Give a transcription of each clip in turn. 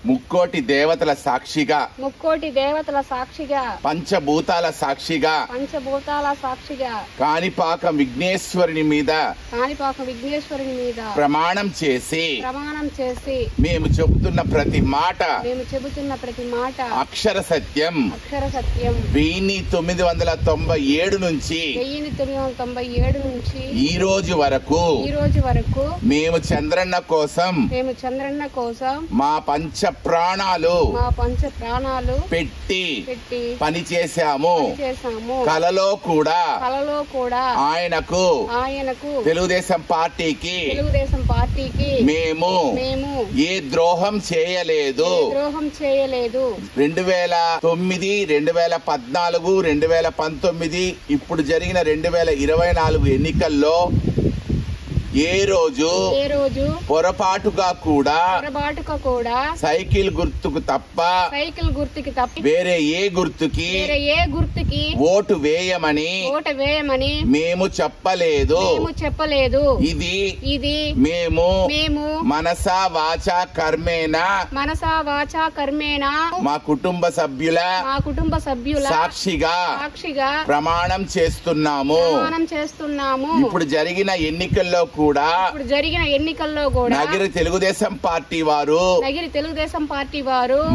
ముక్కోటి దేవతల సాక్షిగా పంచభూతాల సాక్షిగా కాణిపాక విఘ్నేశ్వరుని మీద ప్రమాణం చేసి మేము చెబుతున్న ప్రతి మాట అక్షర సత్యం 1997 నుంచి ఈ రోజు వరకు మేము చంద్రన్న కోసం మా పంచ ప్రాణాలు పెట్టి పని చేశాము. కలలో కూడా ఆయనకు తెలుగుదేశం పార్టీకి మేము ఏ ద్రోహం చేయలేదు. 2009, 2014, 2019 ఇప్పుడు జరిగిన 2024 ఎన్నికల్లో ఏ రోజు పొరపాటుగా కూడా సైకిల్ గుర్తుకు తప్ప వేరే ఏ గుర్తుకి ఓటు వేయమని మేము చెప్పలేదు. ఇది మేము మనసా వాచా కర్మేనా మా కుటుంబ సభ్యుల సాక్షిగా ప్రమాణం చేస్తున్నాము. ఇప్పుడు జరిగిన ఎన్నికల్లో కూడా నగిరి తెలుగుదేశం పార్టీ వారు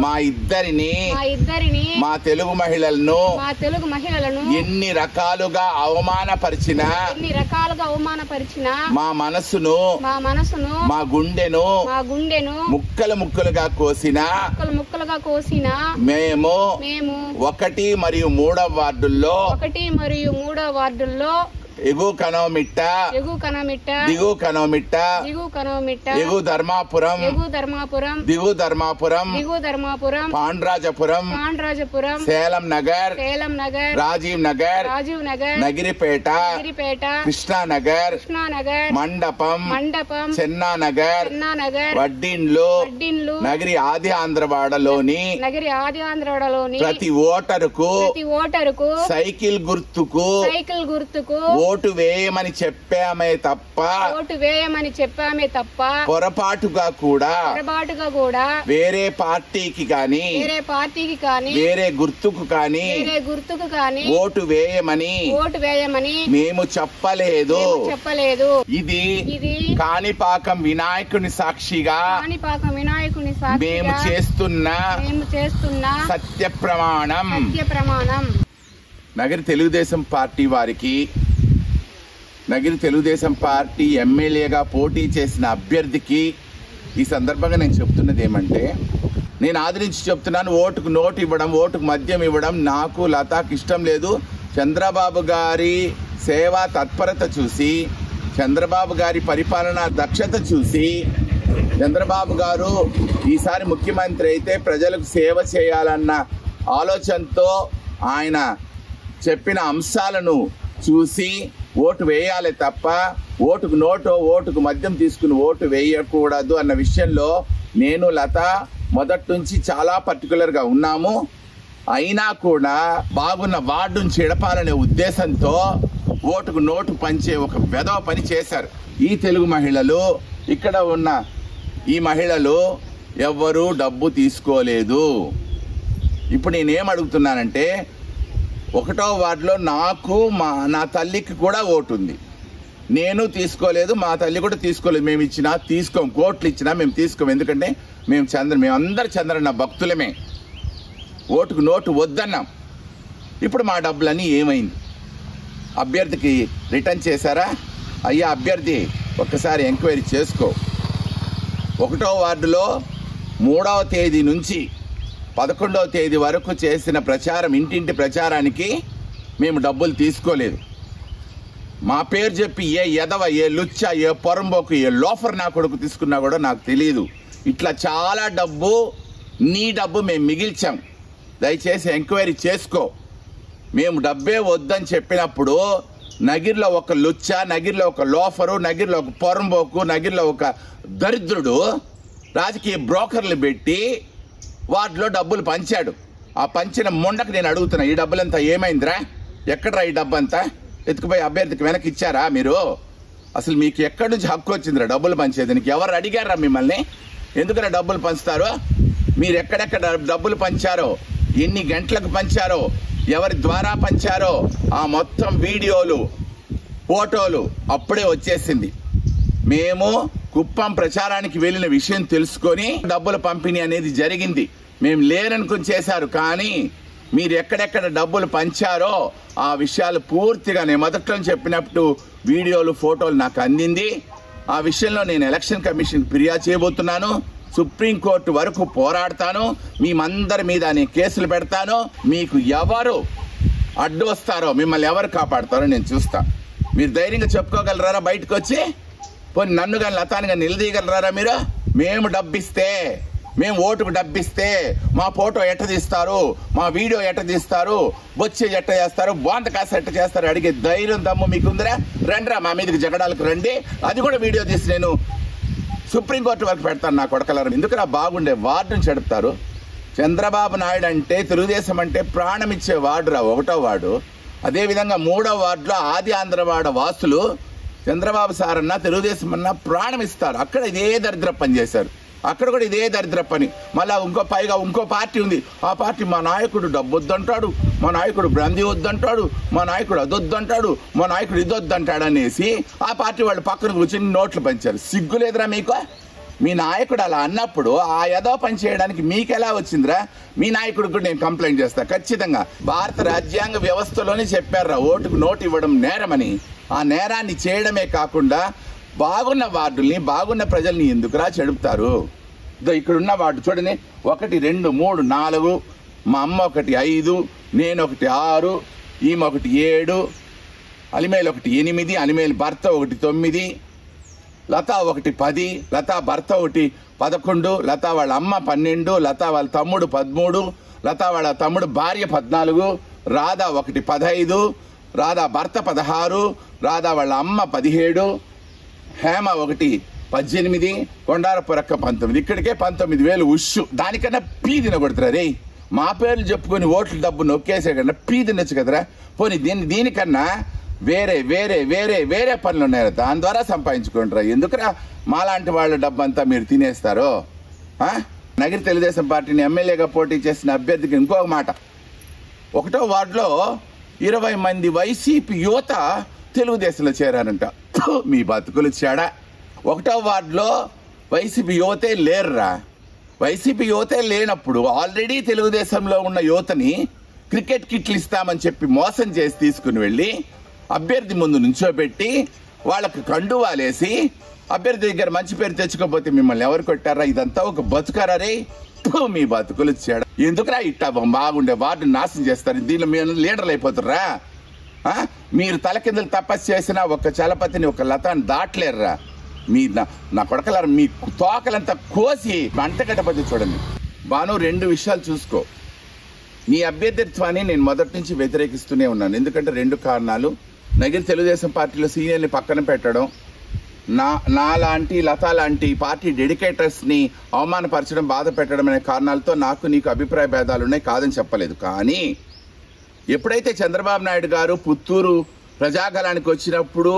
మా ఇద్దరిని మా తెలుగు మహిళలను ఎన్ని రకాలుగా అవమానపరిచినా మా మనసును మా గుండెను ముక్కలుగా కోసినా మేము 1 మరియు 3వ వార్డుల్లో ఎగువ కనోమిట్ట దిగువ కనోమిట్ట ఎగువ ధర్మాపురం పాండ్రాజపురం సేలం నగర్ రాజీవ్ నగర్ నగిరిపేట కృష్ణానగర్ మండపం చెన్నానగర్ వడ్డిండ్లు నగిరి ఆది ఆంధ్రవాడలోని ప్రతి ఓటరుకు సైకిల్ గుర్తుకు ఓటు వేయమని చెప్పామే తప్ప పొరపాటుగా కూడా వేరే పార్టీకి గాని వేరే గుర్తుకు కానీ ఓటు వేయమని మేము చెప్పలేదు. ఇది కాణిపాకం వినాయకుని సాక్షిగా మేము చేస్తున్న సత్య ప్రమాణం. నగరి తెలుగుదేశం పార్టీ వారికి నగిరి తెలుగుదేశం పార్టీ ఎమ్మెల్యేగా పోటీ చేసిన అభ్యర్థికి ఈ సందర్భంగా నేను చెప్తున్నది ఏమంటే, నేను ఆదరించి చెప్తున్నాను, ఓటుకు నోటు ఇవ్వడం, ఓటుకు మద్యం ఇవ్వడం నాకు లతాకి ఇష్టం లేదు. చంద్రబాబు గారి సేవా తత్పరత చూసి, చంద్రబాబు గారి పరిపాలనా దక్షత చూసి, చంద్రబాబు గారు ఈసారి ముఖ్యమంత్రి అయితే ప్రజలకు సేవ చేయాలన్న ఆలోచనతో ఆయన చెప్పిన అంశాలను చూసి ఓటు వేయాలి తప్ప ఓటుకు నోటో ఓటుకు మద్యం తీసుకుని ఓటు వేయకూడదు అన్న విషయంలో నేను లత మొదటి నుంచి చాలా పర్టికులర్గా ఉన్నాము. అయినా కూడా బాగున్న వార్డును చెడపాలనే ఉద్దేశంతో ఓటుకు నోటు పంచే ఒక వెధవ పని చేశారు ఈ తెలుగు మహిళలు. ఇక్కడ ఉన్న ఈ మహిళలు ఎవ్వరూ డబ్బు తీసుకోలేదు. ఇప్పుడు నేనేం అడుగుతున్నానంటే, 1వ వార్డులో నాకు నా తల్లికి కూడా ఓటు ఉంది. నేను తీసుకోలేదు, మా తల్లి కూడా తీసుకోలేదు. మేము ఇచ్చినా తీసుకోం, కోట్లు ఇచ్చినా మేము తీసుకోం. ఎందుకంటే మేమందరు చంద్రన్న భక్తులమే. ఓటుకు నోటు వద్దన్నాం. ఇప్పుడు మా డబ్బులన్నీ ఏమైంది? అభ్యర్థికి రిటర్న్ చేశారా? అయ్యా అభ్యర్థి, ఒక్కసారి ఎంక్వైరీ చేసుకో. 1వ వార్డులో 3వ తేదీ నుంచి 11వ తేదీ వరకు చేసిన ప్రచారం, ఇంటింటి ప్రచారానికి మేము డబ్బులు తీసుకోలేదు. మా పేరు చెప్పి ఏ ఎదవ, ఏ లుచ్చ, ఏ పొరంబోకు, ఏ లోఫర్ నా కొడుకు తీసుకున్నా కూడా నాకు తెలియదు. ఇట్లా చాలా డబ్బు, నీ డబ్బు మేము మిగిల్చాం. దయచేసి ఎంక్వైరీ చేసుకో. మేము డబ్బే వద్దని చెప్పినప్పుడు నగిరిలో ఒక లుచ్చ, నగిరిలో ఒక లోఫరు, నగిరిలో ఒక పొరంబోకు, నగిరిలో ఒక దరిద్రుడు రాజకీయ బ్రోకర్లు పెట్టి వాటిలో డబ్బులు పంచాడు. ఆ పంచిన ముండకు నేను అడుగుతున్నా, ఈ డబ్బులంతా ఏమైందిరా? ఎక్కడరా ఈ డబ్బంతా? ఎత్తుకుపోయి అభ్యర్థికి వెనక్కి ఇచ్చారా మీరు? అసలు మీకు ఎక్కడి నుంచి హక్కు వచ్చిందిరా డబ్బులు పంచేదానికి? ఎవరు అడిగారా మిమ్మల్ని? ఎందుకన్నా డబ్బులు పంచుతారు? మీరు ఎక్కడెక్కడ డబ్బులు పంచారో, ఎన్ని గంటలకు పంచారో, ఎవరి ద్వారా పంచారో ఆ మొత్తం వీడియోలు, ఫోటోలు అప్పుడే వచ్చేసింది. మేము కుప్పం ప్రచారానికి వెళ్ళిన విషయం తెలుసుకొని డబ్బుల పంపిణీ అనేది జరిగింది. మేము లేరనుకుని చేశారు, కానీ మీరు ఎక్కడెక్కడ డబ్బులు పంచారో ఆ విషయాలు పూర్తిగా నేను మొదట్లో చెప్పినప్పుడు వీడియోలు, ఫోటోలు నాకు అందింది. ఆ విషయంలో నేను ఎలక్షన్ కమిషన్ ఫిర్యాదు చేయబోతున్నాను. సుప్రీంకోర్టు వరకు పోరాడతాను. మేమందరి మీద నేను కేసులు పెడతాను. మీకు ఎవరు అడ్డు వస్తారో, మిమ్మల్ని ఎవరు కాపాడతారో నేను చూస్తా. మీరు ధైర్యంగా చెప్పుకోగలరా బయటకు వచ్చి? పోనీ నన్ను కానీ లతాని కానీ నిలదీయగలరా మీరు? మేము డబ్బిస్తే, మేము ఓటుకు డబ్బిస్తే మా ఫోటో ఎట్ట తీస్తారు, మా వీడియో ఎట్ట తీస్తారు, వచ్చి ఎట్ట చేస్తారు, బాంత కాస్త ఎట్ట చేస్తారు అడిగే ధైర్యం దమ్ము మీకుందిరా? రండిరా మా మీదకి జగడాలకు రండి. అది కూడా వీడియో తీసి నేను సుప్రీంకోర్టు వరకు పెడతాను. నా కొడకలరు ఎందుకు బాగుండే వార్డును చెడుపుతారు? చంద్రబాబు నాయుడు అంటే, తెలుగుదేశం అంటే ప్రాణం ఇచ్చే వార్డురా 1వ వార్డు. అదేవిధంగా 3వ వార్డులో ఆది ఆంధ్రవాడ వాసులు చంద్రబాబు సార్ అన్న, తెలుగుదేశం అన్న ప్రాణం ఇస్తారు. అక్కడ ఇదే దరిద్ర పని చేశారు. అక్కడ కూడా ఇదే దరిద్ర పని. మళ్ళీ ఇంకో పార్టీ ఉంది. ఆ పార్టీ మా నాయకుడు డబ్బు వద్దంటాడు, మా నాయకుడు బ్రాందీ వద్దంటాడు, మా నాయకుడు అదొద్దంటాడు, మా నాయకుడు ఇదొద్దంటాడు అనేసి ఆ పార్టీ వాళ్ళు పక్కన కూర్చొని నోట్లు పంచారు. సిగ్గు లేదురా మీకు? మీ నాయకుడు అలా అన్నప్పుడు ఆ ఏదో పని చేయడానికి మీకు ఎలా వచ్చిందిరా? మీ నాయకుడికి కూడా నేను కంప్లైంట్ చేస్తా ఖచ్చితంగా. భారత రాజ్యాంగ వ్యవస్థలోనే చెప్పారా ఓటుకు నోటు ఇవ్వడం నేరమని. ఆ నేరాన్ని చేయడమే కాకుండా బాగున్న వార్డుల్ని, బాగున్న ప్రజల్ని ఎందుకురా చెడుపుతారు? ఇక్కడున్న వార్డు చూడండి, 1, 2, 3, 4, మా అమ్మ 1, 5, నేను 1, 6, ఈమె 1, 7, అలిమేలు 1, 8, అలిమేలు భర్త 1, 9, లతా 1, 10, లతా భర్త 1, 11, లతా వాళ్ళ అమ్మ 12, లతా వాళ్ళ తమ్ముడు 13, లతా వాళ్ళ తమ్ముడు భార్య 14, రాధా 1, 15, రాధా భర్త 16, రాధా వాళ్ళ అమ్మ 17, హేమ 1, 18, కొండారపురక్క 19. ఇక్కడికే 19,000 ఉష్షు. దానికన్నా పీదిన కొడుతురా రే. మా పేర్లు చెప్పుకొని ఓట్ల డబ్బు నొక్కేసే కన్నా పీదినొచ్చు కదరా. పోనీ దీనికన్నా వేరే వేరే వేరే వేరే పనులు ఉన్నాయి, దాని ద్వారా సంపాదించుకుంటారా? ఎందుకురా మాలాంటి వాళ్ళ డబ్బు అంతా మీరు తినేస్తారో? నగిరి తెలుగుదేశం పార్టీని ఎమ్మెల్యేగా పోటీ చేసిన అభ్యర్థికి ఇంకొక మాట. 1వ వార్డులో 20 మంది వైసీపీ యువత తెలుగుదేశంలో చేరారంట. మీ బతుకులు చెడా. 1వ వార్డులో వైసీపీ యువతే లేరురా. వైసీపీ యువతే లేనప్పుడు ఆల్రెడీ తెలుగుదేశంలో ఉన్న యువతని క్రికెట్ కిట్లు ఇస్తామని చెప్పి మోసం చేసి తీసుకుని వెళ్ళి అభ్యర్థి ముందు నుంచోబెట్టి వాళ్ళకు కండువాలేసి అభ్యర్థి దగ్గర మంచి పేరు తెచ్చుకోకపోతే మిమ్మల్ని ఎవరు కొట్టారా? ఇదంతా ఒక బతుకారా రే? మీ బతుకులు చెడ. ఎందుకురా ఇట్టా బాగుండే వార్డుని నాశనం చేస్తారు? దీనిలో మీరు లీడర్లు అయిపోతారా? మీరు తలకిందులు తపస్సు చేసిన ఒక చలపతిని, ఒక లతాన్ని దాటలేరురా. మీ నా కొడకలారు మీ తోకలంతా కోసి అంటగట్టపతి. చూడండి బాను, 2 విషయాలు చూసుకో. నీ అభ్యర్థిత్వాన్ని నేను మొదటి నుంచి వ్యతిరేకిస్తూనే ఉన్నాను. ఎందుకంటే 2 కారణాలు. నగిరి తెలుగుదేశం పార్టీలో సీనియర్ని పక్కన పెట్టడం, నాలాంటి లతా లాంటి పార్టీ డెడికేటర్స్ని అవమానపరచడం, బాధ పెట్టడం అనే కారణాలతో నాకు నీకు అభిప్రాయ భేదాలు ఉన్నాయి, కాదని చెప్పలేదు. కానీ ఎప్పుడైతే చంద్రబాబు నాయుడు గారు పుత్తూరు ప్రజాగలానికి వచ్చినప్పుడు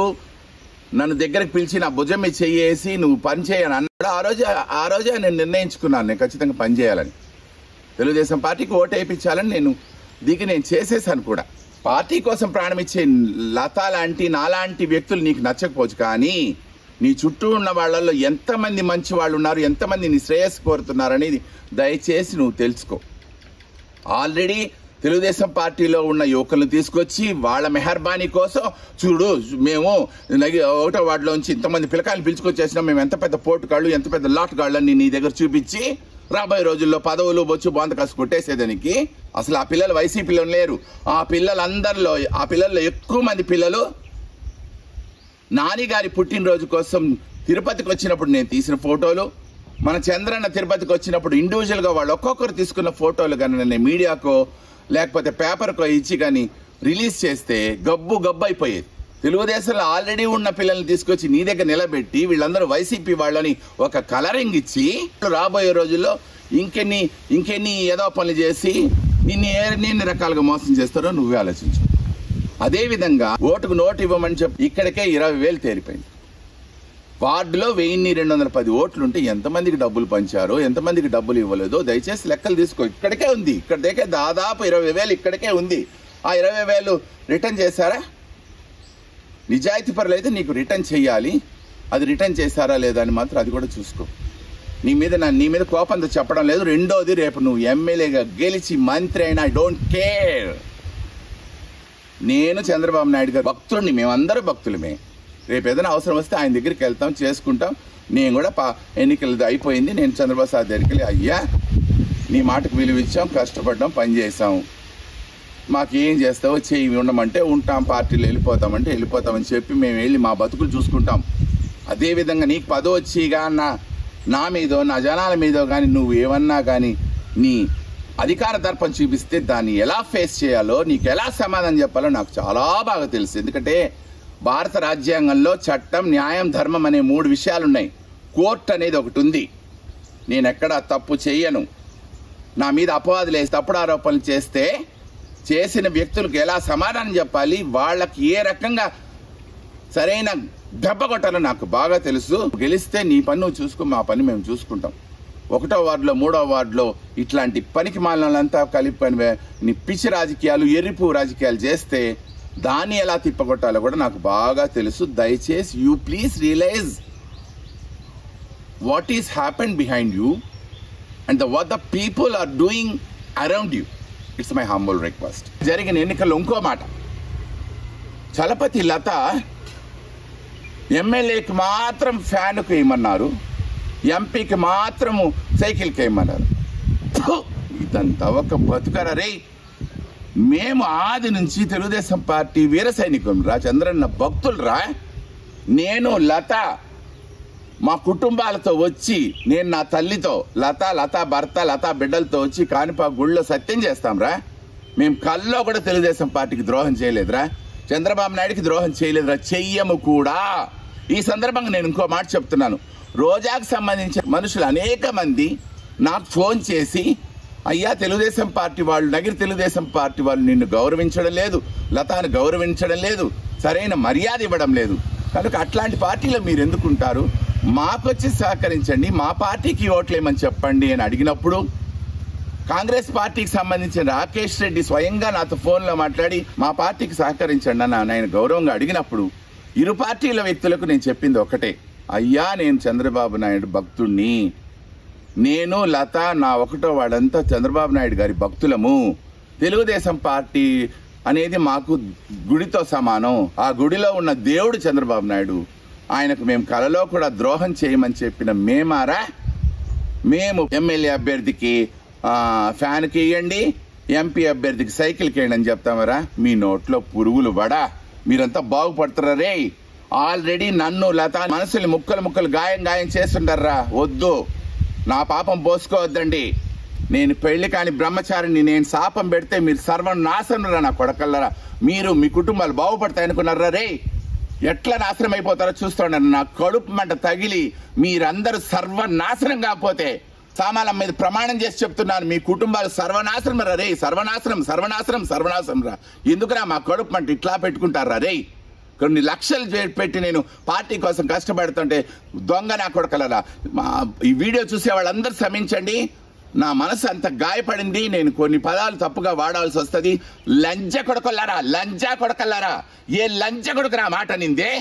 నన్ను దగ్గరకు పిలిచి నా భుజం మీద చెయ్యేసి నువ్వు పని చేయని అన్నాడు, ఆ రోజే నేను నిర్ణయించుకున్నాను నేను ఖచ్చితంగా పనిచేయాలని. తెలుగుదేశం పార్టీకి ఓటు వేయించాలని నేను చేసేసాను కూడా. పార్టీ కోసం ప్రాణమిచ్చే లతా లాంటి నాలాంటి వ్యక్తులు నీకు నచ్చకపోవచ్చు, కానీ నీ చుట్టూ ఉన్న వాళ్ళల్లో ఎంతమంది మంచి వాళ్ళు ఉన్నారు, ఎంతమంది నీ శ్రేయస్సు కోరుతున్నారనేది దయచేసి నువ్వు తెలుసుకో. ఆల్రెడీ తెలుగుదేశం పార్టీలో ఉన్న యువకులను తీసుకొచ్చి వాళ్ళ మెహర్బానీ కోసం చూడు, మేము 1వ వార్డులోంచి ఇంతమంది పిల్లకాయలు పిలుచుకొచ్చేసినాం, మేము ఎంత పెద్ద పోటుగాళ్ళు, ఎంత పెద్ద లాటుగాళ్ళని నీ దగ్గర చూపించి రాబోయే రోజుల్లో పదవులు బొచ్చు బాంధ కాసు కొట్టేసేదానికి. అసలు ఆ పిల్లలు వైసీపీలో లేరు. ఆ పిల్లల్లో ఎక్కువ మంది పిల్లలు నాని గారి పుట్టినరోజు కోసం తిరుపతికి వచ్చినప్పుడు నేను తీసిన ఫోటోలు, మన చంద్రన్న తిరుపతికి వచ్చినప్పుడు ఇండివిజువల్గా వాళ్ళు ఒక్కొక్కరు తీసుకున్న ఫోటోలు కానీ నేను మీడియాకో లేకపోతే పేపర్కో ఇచ్చి కానీ రిలీజ్ చేస్తే గబ్బు అయిపోయేది. తెలుగుదేశంలో ఆల్రెడీ ఉన్న పిల్లల్ని తీసుకొచ్చి నీ దగ్గర నిలబెట్టి వీళ్ళందరూ వైసీపీ వాళ్ళని ఒక కలరింగ్ ఇచ్చి రాబోయే రోజుల్లో ఇంకెన్ని ఏదో పనులు చేసి నిన్ను రకాలుగా మోసం చేస్తారో నువ్వే ఆలోచించు. అదేవిధంగా ఓటుకు నోటు ఇవ్వమని చెప్పి ఇక్కడికే 20,000 తేలిపోయింది. వార్డులో 1210 ఓట్లు ఉంటే ఎంతమందికి డబ్బులు పంచారో, ఎంతమందికి డబ్బులు ఇవ్వలేదో దయచేసి లెక్కలు తీసుకో. ఇక్కడికే ఉంది, ఇక్కడికే దాదాపు 20,000 ఇక్కడికే ఉంది. ఆ 20,000 రిటర్న్ చేశారా? నిజాయితీ పరులు అయితే నీకు రిటర్న్ చెయ్యాలి. అది రిటర్న్ చేశారా లేదా అని మాత్రం అది కూడా చూసుకో. నీ మీద కోపంతో చెప్పడం లేదు. రెండోది, రేపు నువ్వు ఎమ్మెల్యేగా గెలిచి మంత్రి అయినా ఐ డోంట్ కేర్. నేను చంద్రబాబు నాయుడు గారు భక్తుడిని, మేమందరూ భక్తులమే. రేపు ఏదైనా అవసరం వస్తే ఆయన దగ్గరికి వెళ్తాం, చేసుకుంటాం. నేను కూడా ఎన్నికలది అయిపోయింది, నేను చంద్రబాబు సార్ దగ్గరికి వెళ్ళి, అయ్యా నీ మాటకు విలువ ఇచ్చాం, కష్టపడ్డాం, పని చేసాం, మాకు ఏం చేస్తావో చెయ్యి, ఉండమంటే ఉంటాం, పార్టీలో వెళ్ళిపోతామంటే వెళ్ళిపోతామని చెప్పి మేము వెళ్ళి మా బతుకులు చూసుకుంటాం. అదేవిధంగా నీకు పదో వచ్చిగా నా మీదో నా జనాల మీదో కానీ నువ్వు ఏమన్నా కానీ నీ అధికార దర్పం చూపిస్తే దాన్ని ఎలా ఫేస్ చేయాలో, నీకు ఎలా సమాధానం చెప్పాలో నాకు చాలా బాగా తెలుసు. ఎందుకంటే భారత రాజ్యాంగంలో చట్టం, న్యాయం, ధర్మం అనే 3 విషయాలున్నాయి. కోర్టు అనేది ఒకటి ఉంది. నేను ఎక్కడా తప్పు చెయ్యను. నా మీద అపవాదులు వేసి తప్పుడు ఆరోపణలు చేస్తే చేసిన వ్యక్తులకు ఎలా సమాధానం చెప్పాలి, వాళ్ళకి ఏ రకంగా సరైన దెబ్బ కొట్టాలో నాకు బాగా తెలుసు. గెలిస్తే నీ పని నువ్వు చూసుకో, మా పని మేము చూసుకుంటాం. 1వ వార్డులో 3వ వార్డులో ఇట్లాంటి పనికి మాలినంతా కలిపి నీ పిచ్చి రాజకీయాలు, ఎర్రిపు రాజకీయాలు చేస్తే దాన్ని ఎలా తిప్పగొట్టాలో కూడా నాకు బాగా తెలుసు. దయచేసి you please realise what is happen behind you and what the people are doing around you. It's my humble request. జరిగిన ఎన్నికల్లో ఇంకో మాట, చలపతి లత ఎమ్మెల్యేకి మాత్రం ఫ్యాన్కు వేయమన్నారు, ఎంపీకి మాత్రము సైకిల్కి వేయమన్నారు. ఇదంతా ఒక బతుకరా రే. మేము ఆది నుంచి తెలుగుదేశం పార్టీ వీర సైనికులు రా, చంద్రన్న భక్తులు రా. నేను లత మా కుటుంబాలతో వచ్చి, నేను నా తల్లితో, లత భర్త, లత బిడ్డలతో వచ్చి కాణిపాక గుళ్ళో సత్యం చేస్తాం రా. మేము కల్లో కూడా తెలుగుదేశం పార్టీకి ద్రోహం చేయలేదురా, చంద్రబాబు నాయుడికి ద్రోహం చేయలేదురా, చెయ్యము కూడా. ఈ సందర్భంగా నేను ఇంకో మాట చెప్తున్నాను. రోజాకు సంబంధించిన మనుషులు అనేక మంది నాకు ఫోన్ చేసి, అయ్యా తెలుగుదేశం పార్టీ వాళ్ళు, నగిరి తెలుగుదేశం పార్టీ వాళ్ళు నిన్ను గౌరవించడం లేదు, లతాను గౌరవించడం లేదు, సరైన మర్యాద ఇవ్వడం లేదు, కనుక అట్లాంటి పార్టీలో మీరు ఎందుకుంటారు, మాకొచ్చి సహకరించండి, మా పార్టీకి ఓట్లేమని చెప్పండి అని అడిగినప్పుడు, కాంగ్రెస్ పార్టీకి సంబంధించిన రాకేష్ రెడ్డి స్వయంగా నాతో ఫోన్లో మాట్లాడి మా పార్టీకి సహకరించండి అని ఆయన గౌరవంగా అడిగినప్పుడు, ఇరు పార్టీల వ్యక్తులకు నేను చెప్పింది ఒకటే, అయ్యా నేను చంద్రబాబు నాయుడు భక్తుడిని, నేను లత నా 1వ వార్డంతా చంద్రబాబు నాయుడు గారి భక్తులము. తెలుగుదేశం పార్టీ అనేది మాకు గుడితో సమానం. ఆ గుడిలో ఉన్న దేవుడు చంద్రబాబు నాయుడు. ఆయనకు మేము కలలో కూడా ద్రోహం చేయమని చెప్పిన మేమారా, మేము ఎమ్మెల్యే అభ్యర్థికి ఫ్యాన్కి వేయండి, ఎంపీ అభ్యర్థికి సైకిల్కి వేయండి అని చెప్తామరా? మీ నోట్లో పురుగులు వడా. మీరంతా బాగుపడతారా రే? ఆల్రెడీ నన్ను లత మనసుని ముక్కలు గాయం చేస్తుంటారా? వద్దు, నా పాపం పోసుకోవద్దండి. నేను పెళ్లి కాని బ్రహ్మచారిని, నేను శాపం పెడితే మీరు సర్వనాశనరా నా కొడకల్లరా. మీరు మీ కుటుంబాలు బాగుపడతాయనుకున్నారా రే? ఎట్లా నాశనం అయిపోతారో చూస్తున్నాను. నా కడుపు మంట తగిలి మీరందరూ సర్వనాశనం కాకపోతే సామాల మీద ప్రమాణం చేసి చెప్తున్నాను, మీ కుటుంబాలు సర్వనాశనం రా రే. సర్వనాశనం రా. ఎందుకురా మా కడుపు మంట ఇట్లా పెట్టుకుంటారా రే? కొన్ని లక్షలు పెట్టి నేను పార్టీ కోసం కష్టపడుతుంటే దొంగ నా కొడకలరా. ఈ వీడియో చూసే వాళ్ళందరూ క్షమించండి, నా మనసు అంత గాయపడింది. నేను కొన్ని పదాలు తప్పుగా వాడాల్సి వస్తుంది. లంజ కొడకల్లారా, ఏ లంజ కొడుకురా మాట నిందే?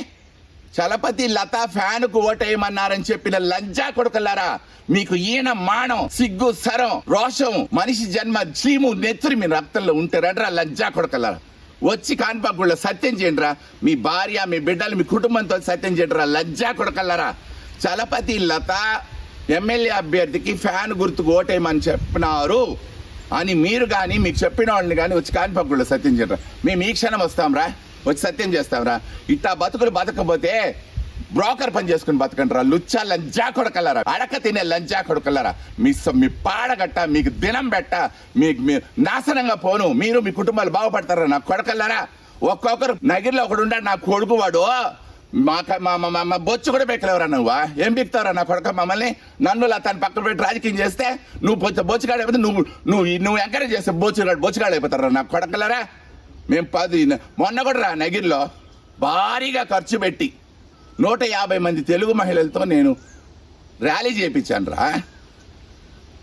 చలపతి లత ఫ్యాన్కు ఓటేయమన్నారని చెప్పిన లంజా కొడుకల్లారా, మీకు ఈయన మానం, సిగ్గు, సరం, రోషం, మనిషి జన్మ, చీము, నెత్తురి మీ రక్తంలో ఉంటారంటరా లంజా కొడుకల్లారా. వచ్చి కాన్పాకుళ్ళ సత్యం చేయండిరా. మీ భార్య, మీ బిడ్డలు, మీ కుటుంబంతో సత్యం చేయండిరా లంజా కొడుకల్లారా. చలపతి లత ఎమ్మెల్యే అభ్యర్థికి ఫ్యాన్ గుర్తుకు ఓటేయమని చెప్పినారు అని మీరు కానీ మీకు చెప్పిన వాళ్ళని కానీ వచ్చి కాన్పాకుళ్ళ సత్యం చేయండిరా. మేము ఈ క్షణం వస్తాంరా, వచ్చి సత్యం చేస్తాంరా. ఇట్టా బతుకులు బతకపోతే బ్రోకర్ పని చేసుకుని బతకండిరా. లుచ్చా లంజా కొడకల్లారా, అడక తినే లంజా కొడకల్లారా. మీ పాడగట్ట, మీకు దినం పెట్ట, మీ నాశనంగా పోను. మీరు మీ కుటుంబాలు బాగుపడతారా నా కొడకల్లారా. ఒక్కొక్కరు నగిరిలో ఒకడు ఉండాడు నా కొడుకు, వాడు మా బొచ్చు కూడా పెట్టలేవరా. నువ్వా ఏం బిక్తావరా నా కొడక మమ్మల్ని? నన్ను తన పక్కన పెట్టి రాజకీయం చేస్తే నువ్వు బొచ్చుగాడు అయిపోతే నువ్వు ఎంకరేజ్ చేస్తే బొచ్చుగాడు అయిపోతారా నా కొడకల్లారా. మేము మొన్న కూడా రా నగిరిలో భారీగా ఖర్చు పెట్టి 150 మంది తెలుగు మహిళలతో నేను ర్యాలీ చేయించాను రా.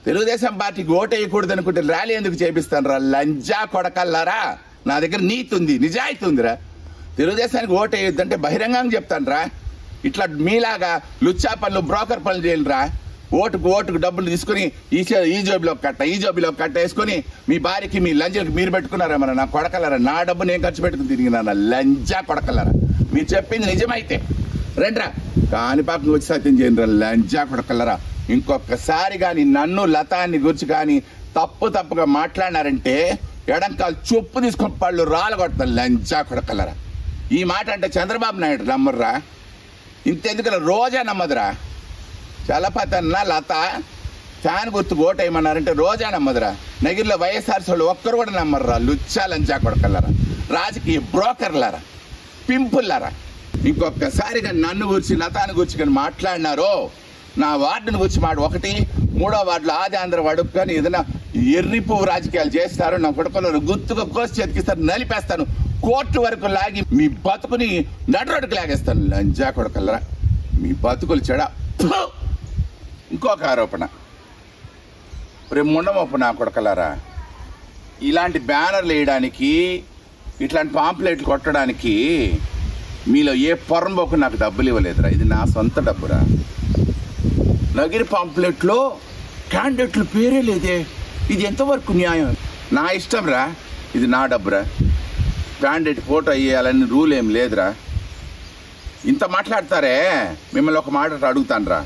తెలుగుదేశం పార్టీకి ఓటు వేయకూడదు అనుకుంటే ర్యాలీ ఎందుకు చేపిస్తాను రా? లంజా కొడకల్లారా, నా దగ్గర నీతి ఉంది, నిజాయితీ ఉందిరా. తెలుగుదేశానికి ఓటు వేయొద్దంటే బహిరంగంగా చెప్తాను రా. ఇట్లా మీలాగా లుచ్చా పనులు, బ్రోకర్ పనులు చేయలేరా. ఓటుకు డబ్బులు తీసుకుని ఈ జోబులోకి కట్ట వేసుకొని మీ భార్యకి, మీ లంజలకు మీరు పెట్టుకున్నారా? మన నా కొడకలరా, నా డబ్బు నేను ఖర్చు పెట్టుకుని తిరిగినా లంజా కొడకలరా. మీరు చెప్పింది నిజమైతే రండ్రా, కాణిపాకం వచ్చి సత్యం చేయండి రా లంజా కొడకలరా. ఇంకొకసారి కానీ నన్ను లతాన్ని గురించి కానీ తప్పుగా మాట్లాడినారంటే ఎడంకాలు చొప్పు తీసుకొని పళ్ళు రాలగొడతాను లంజా కొడకలరా. ఈ మాట అంటే చంద్రబాబు నాయుడు నమ్మర్రా, ఇంతెందుకు రోజా నమ్మదురా. చలపతన్న లత ఫ్యాన్ గుర్తు ఓటు వేయమన్నారంటే రోజా నమ్మదురా. నగిరిలో వైఎస్ఆర్ వాళ్ళు ఒక్కరు కూడా నమ్మర్రా లుచ్చా లంచా కొడకల్లారా, రాజకీయ బ్రోకర్లారా, పింపుల్లారా. ఇంకొకసారిగా నన్ను గురించి లతాను గురించి కానీ మాట్లాడినారో, నా వార్డును గురించి మాట 1, 3వ వార్డులో ఆది ఆంధ్ర వాడుకు కానీ ఏదైనా ఎర్రి పువ్వు రాజకీయాలు చేస్తారు, నా కొడుకులను గుర్తుగా కోసి చేతికిస్తారు, నలిపేస్తాను, కోర్టు వరకు లాగి మీ బతుకుని నడురోడ్డుకు లాగేస్తాను లంజా కొడకల్లరా. మీ బతుకులు చెడ. ఇంకొక ఆరోపణ, రేపు ముండమొప్పు నా కొడకలారా. ఇలాంటి బ్యానర్లు వేయడానికి, ఇట్లాంటి పాంప్లెట్లు కొట్టడానికి మీలో ఏ పొరంబోకు నాకు డబ్బులు ఇవ్వలేదురా. ఇది నా సొంత డబ్బురా. నగిరి పాంప్లెట్లో క్యాండిడేట్లు పేరే లేదే. ఇది ఎంతవరకు న్యాయం? నా ఇష్టం రా, ఇది నా డబ్బురా. క్యాండిడేట్ ఫోటో వేయాలని రూల్ ఏం లేదురా. ఇంత మాట్లాడతారే, మిమ్మల్ని ఒక మాట అడుగుతాను రా.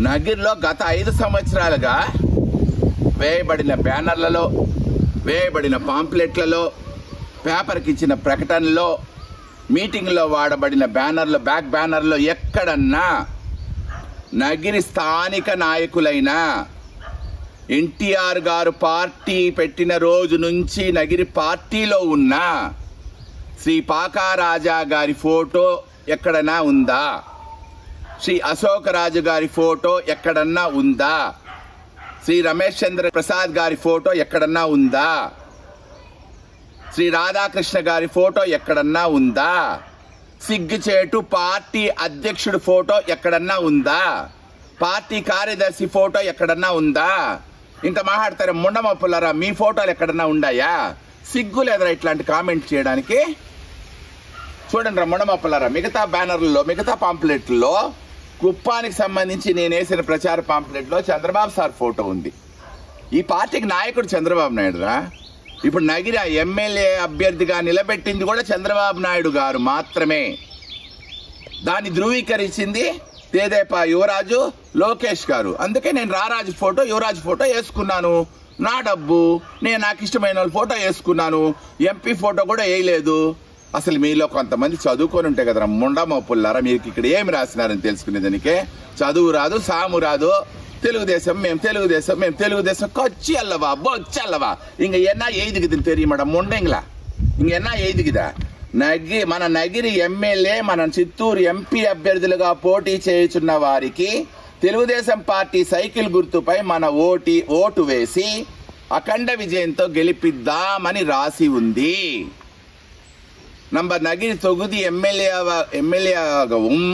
నగిరిలో గత 5 సంవత్సరాలుగా వేయబడిన బ్యానర్లలో, వేయబడిన పాంప్లెట్లలో, పేపర్కి ఇచ్చిన ప్రకటనలో, మీటింగ్లో వాడబడిన బ్యానర్లు, బ్యాక్ బ్యానర్లో ఎక్కడన్నా నగిరి స్థానిక నాయకులైన ఎన్టీఆర్ గారు పార్టీ పెట్టిన రోజు నుంచి నగిరి పార్టీలో ఉన్న శ్రీ పాకారాజా గారి ఫోటో ఎక్కడన్నా ఉందా? శ్రీ అశోకరాజు గారి ఫోటో ఎక్కడన్నా ఉందా? శ్రీ రమేష్ చంద్ర ప్రసాద్ గారి ఫోటో ఎక్కడన్నా ఉందా? శ్రీ రాధాకృష్ణ గారి ఫోటో ఎక్కడన్నా ఉందా? సిగ్గుచేటు పార్టీ అధ్యక్షుడి ఫోటో ఎక్కడన్నా ఉందా? పార్టీ కార్యదర్శి ఫోటో ఎక్కడన్నా ఉందా? ఇంత మాట్లాడతారా ముండమప్పులరా? మీ ఫోటోలు ఎక్కడన్నా ఉన్నాయా? సిగ్గు లేదరా ఇట్లాంటి కామెంట్ చేయడానికి? చూడండి రా ముండమప్పులరా, మిగతా బ్యానర్లలో, మిగతా పాంప్లెట్లలో కుప్పానికి సంబంధించి నేను వేసిన ప్రచార పాంప్లెట్లో చంద్రబాబు సార్ ఫోటో ఉంది. ఈ పార్టీకి నాయకుడు చంద్రబాబు నాయుడు రా. ఇప్పుడు నగిరి ఎమ్మెల్యే అభ్యర్థిగా నిలబెట్టింది కూడా చంద్రబాబు నాయుడు గారు మాత్రమే. దాన్ని ధృవీకరించింది తేదేపా యువరాజు లోకేష్ గారు. అందుకే నేను రారాజు ఫోటో, యువరాజు ఫోటో వేసుకున్నాను. నా డబ్బు, నేను నాకు ఇష్టమైన వాళ్ళ ఫోటో వేసుకున్నాను. ఎంపీ ఫోటో కూడా వేయలేదు. అసలు మీలో కొంతమంది చదువుకొని ఉంటే కదరా ముండమోపుల్లారా, మీరు ఇక్కడ ఏమి రాసినారని తెలుసుకునేదానికే చదువు రాదు, సాము రాదు. తెలుగుదేశం, మేము తెలుగుదేశం కొచ్చి అల్లవా బొచ్చి అల్లవా ఇంక ఎన్నా ఎయిదిగిది తెరియమడ ముండెంగ్లా ఇంక ఎన్నా ఎయిదిగిదా. మన నగిరి ఎమ్మెల్యే, మన చిత్తూరు ఎంపీ అభ్యర్థులుగా పోటీ చేయుచున్న వారికి తెలుగుదేశం పార్టీ సైకిల్ గుర్తుపై మన ఓటు వేసి అఖండ విజయంతో గెలిపిద్దామని రాసి ఉంది. நம்ம நகிரி தொகுதி எம்எல்ஏவாகவும்